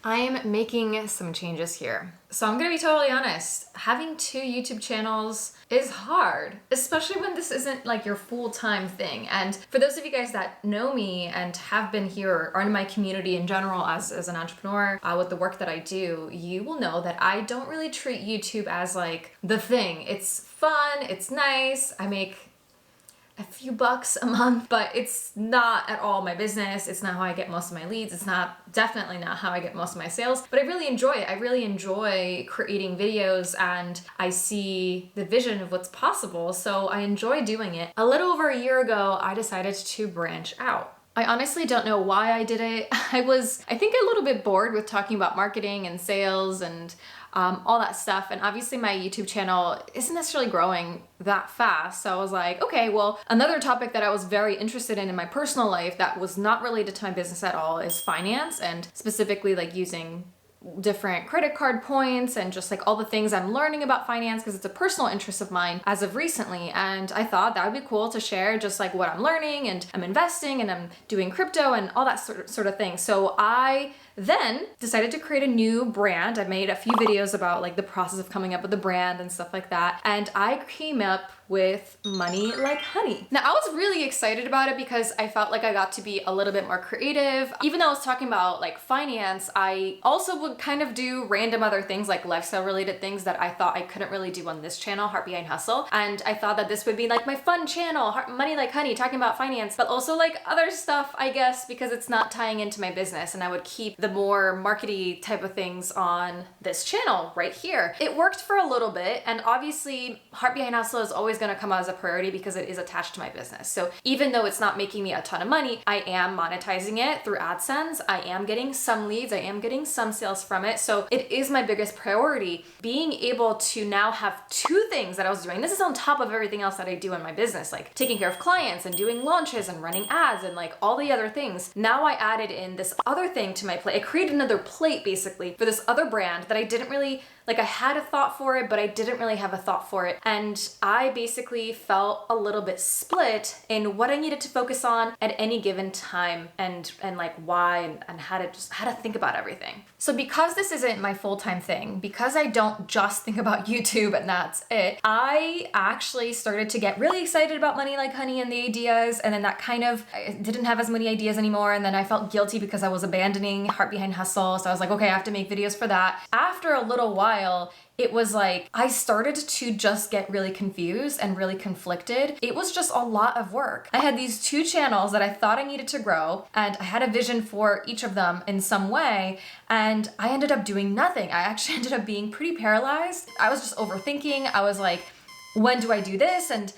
I'm making some changes here. So I'm gonna be totally honest, having 2 YouTube channels is hard, especially when this isn't like your full-time thing. And for those of you guys that know me and have been here or are in my community in general as an entrepreneur with the work that I do, you will know that I don't really treat YouTube as like the thing. It's fun, it's nice, I make a few bucks a month, but it's not at all my business. It's not how I get most of my leads. It's definitely not how I get most of my sales, but I really enjoy it. I really enjoy creating videos and I see the vision of what's possible. So I enjoy doing it. A little over a year ago, I decided to branch out. I honestly don't know why I did it. I think, a little bit bored with talking about marketing and sales and all that stuff. And obviously my YouTube channel isn't necessarily growing that fast. So I was like, okay, well, another topic that I was very interested in my personal life that was not related to my business at all is finance, and specifically like using different credit card points and just like all the things I'm learning about finance, because it's a personal interest of mine as of recently. And I thought that would be cool to share just like what I'm learning, and I'm investing and I'm doing crypto and all that sort of thing. So I then decided to create a new brand. I made a few videos about like the process of coming up with the brand and stuff like that. And I came up with Money Like Honey. Now I was really excited about it because I felt like I got to be a little bit more creative. Even though I was talking about like finance, I also would kind of do random other things like lifestyle related things that I thought I couldn't really do on this channel, Heart Behind Hustle. And I thought that this would be like my fun channel, Money Like Honey, talking about finance, but also like other stuff, I guess, because it's not tying into my business, and I would keep the more markety type of things on this channel right here. It worked for a little bit, and obviously Heart Behind Hustle is always going to come as a priority because it is attached to my business. So even though it's not making me a ton of money, I am monetizing it through AdSense. I am getting some leads, I am getting some sales from it. So it is my biggest priority. Being able to now have 2 things that I was doing, this is on top of everything else that I do in my business, like taking care of clients and doing launches and running ads and like all the other things. Now I added in this other thing to my plate. I created another plate basically for this other brand that I didn't really, like, I had a thought for it, but I didn't really have a thought for it. And I basically felt a little bit split in what I needed to focus on at any given time, and like why, and how to think about everything. So because this isn't my full-time thing, because I don't just think about YouTube and that's it, I actually started to get really excited about Money Like Honey and the ideas, and then that kind of, I didn't have as many ideas anymore, and then I felt guilty because I was abandoning Heart Behind Hustle. So I was like, okay, I have to make videos for that. After a little while, it was like I started to just get really confused and really conflicted. It was just a lot of work. I had these 2 channels that I thought I needed to grow, and I had a vision for each of them in some way, and I ended up doing nothing. I actually ended up being pretty paralyzed. I was just overthinking. I was like, when do I do this? And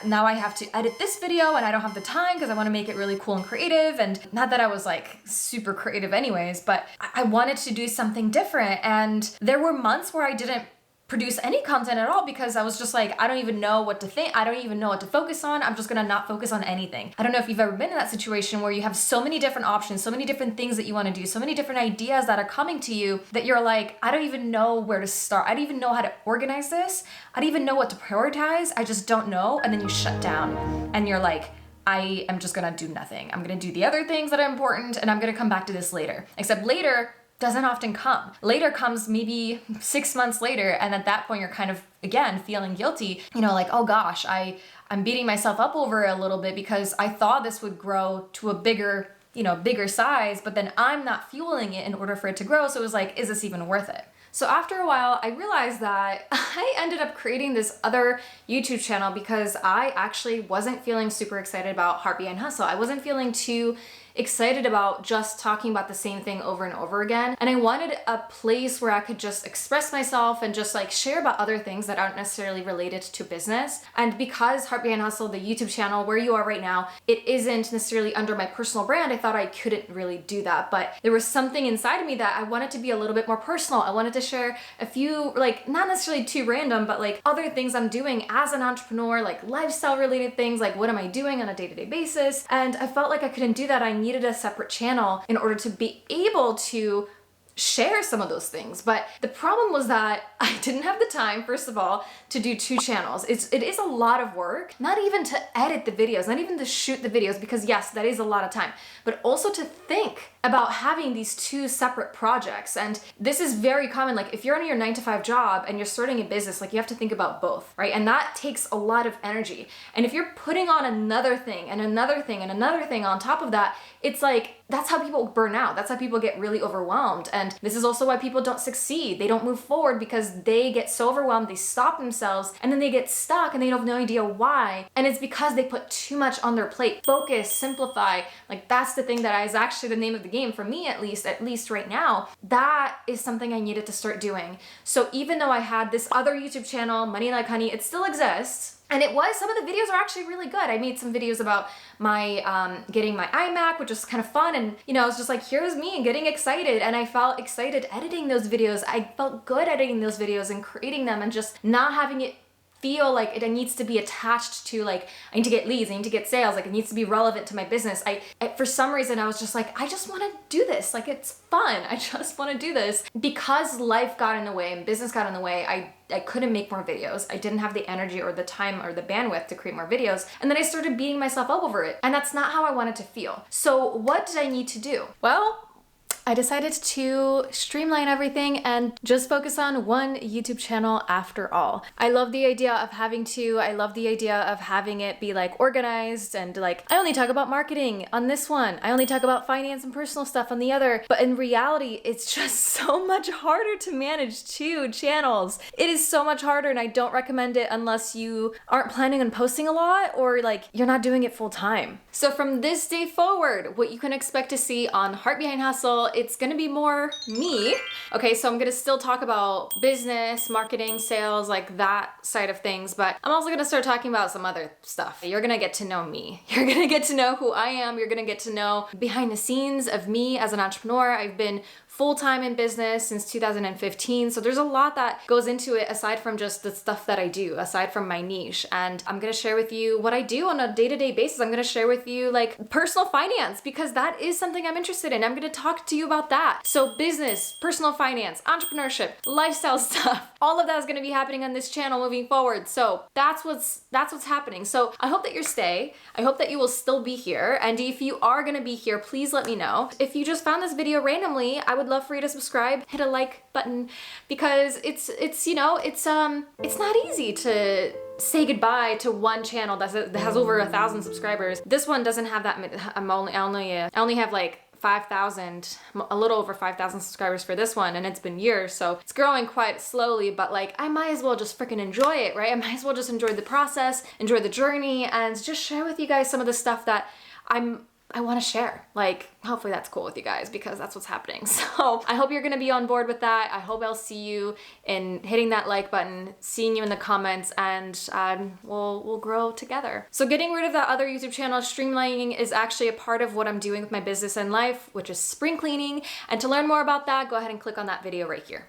now I have to edit this video and I don't have the time because I want to make it really cool and creative. And not that I was like super creative anyways, but I wanted to do something different. And there were months where I didn't produce any content at all because I was just like, I don't even know what to think. I don't even know what to focus on. I'm just gonna not focus on anything. I don't know if you've ever been in that situation where you have so many different options, so many different things that you wanna do, so many different ideas that are coming to you that you're like, I don't even know where to start. I don't even know how to organize this. I don't even know what to prioritize. I just don't know. And then you shut down and you're like, I am just gonna do nothing. I'm gonna do the other things that are important and I'm gonna come back to this later. Except later doesn't often come. Later comes maybe 6 months later, and at that point you're kind of, again, feeling guilty, like, oh gosh, I'm beating myself up over it a little bit because I thought this would grow to a bigger size, but then I'm not fueling it in order for it to grow. So it was like, is this even worth it? So after a while, I realized that I ended up creating this other YouTube channel because I actually wasn't feeling super excited about Heart Behind Hustle. I wasn't feeling too excited about just talking about the same thing over and over again. And I wanted a place where I could just express myself and just like share about other things that aren't necessarily related to business. And because Heart Behind Hustle, the YouTube channel where you are right now, it isn't necessarily under my personal brand, I thought I couldn't really do that. But there was something inside of me that I wanted to be a little bit more personal. I wanted to share a few, like, not necessarily too random, but like other things I'm doing as an entrepreneur, like lifestyle related things, like what am I doing on a day-to-day basis? And I felt like I couldn't do that. I needed a separate channel in order to be able to share some of those things. But the problem was that I didn't have the time, first of all, to do 2 channels. It is a lot of work, not even to edit the videos, not even to shoot the videos, because yes, that is a lot of time, but also to think about having these 2 separate projects. And this is very common. Like if you're on your 9-to-5 job and you're starting a business, like you have to think about both, right? And that takes a lot of energy. And if you're putting on another thing and another thing and another thing on top of that, it's like, that's how people burn out. That's how people get really overwhelmed. And this is also why people don't succeed. They don't move forward because they get so overwhelmed, they stop themselves, and then they get stuck and they have no idea why. And it's because they put too much on their plate. Focus, simplify. Like that's the thing that is actually the name of the game for me, at least right now. That is something I needed to start doing. So even though I had this other YouTube channel, Money Like Honey, it still exists. And some of the videos are actually really good. I made some videos about my getting my iMac, which was kind of fun. And I was just like, here's me getting excited. And I felt excited editing those videos. I felt good editing those videos and creating them and just not having it feel like it needs to be attached to like, I need to get leads, I need to get sales, like it needs to be relevant to my business. I for some reason, I was just like, I just want to do this. Like it's fun. I just want to do this. Because life got in the way and business got in the way, I couldn't make more videos. I didn't have the energy or the time or the bandwidth to create more videos. And then I started beating myself up over it. And that's not how I wanted to feel. So what did I need to do? Well, I decided to streamline everything and just focus on one YouTube channel after all. I love the idea of having it be like organized and like, I only talk about marketing on this one. I only talk about finance and personal stuff on the other. But in reality, it's just so much harder to manage 2 channels. It is so much harder, and I don't recommend it unless you aren't planning on posting a lot or like you're not doing it full time. So from this day forward, what you can expect to see on Heart Behind Hustle, it's gonna be more me. Okay, so I'm gonna still talk about business, marketing, sales, like that side of things, but I'm also gonna start talking about some other stuff. You're gonna get to know me. You're gonna get to know who I am. You're gonna get to know behind the scenes of me as an entrepreneur. I've been full-time in business since 2015. So there's a lot that goes into it aside from just the stuff that I do, aside from my niche. And I'm gonna share with you what I do on a day-to-day basis. I'm gonna share with you like personal finance, because that is something I'm interested in. I'm gonna talk to you about that. So business, personal finance, entrepreneurship, lifestyle stuff, all of that is gonna be happening on this channel moving forward. So that's what's happening. So I hope that you stay. I hope that you will still be here. And if you are gonna be here, please let me know. If you just found this video randomly, I would love for you to subscribe, hit a like button, because it's not easy to say goodbye to one channel that has over 1,000 subscribers. This one doesn't have that many. I only have like 5,000, a little over 5,000 subscribers for this one, and it's been years, so it's growing quite slowly, but like I might as well just freaking enjoy it, right? I might as well just enjoy the process, enjoy the journey, and just share with you guys some of the stuff that I want to share. Like, hopefully that's cool with you guys, because that's what's happening. So I hope you're going to be on board with that. I hope I'll see you in hitting that like button, seeing you in the comments, and we'll grow together. So getting rid of that other YouTube channel, streamlining, is actually a part of what I'm doing with my business and life, which is spring cleaning. And to learn more about that, go ahead and click on that video right here.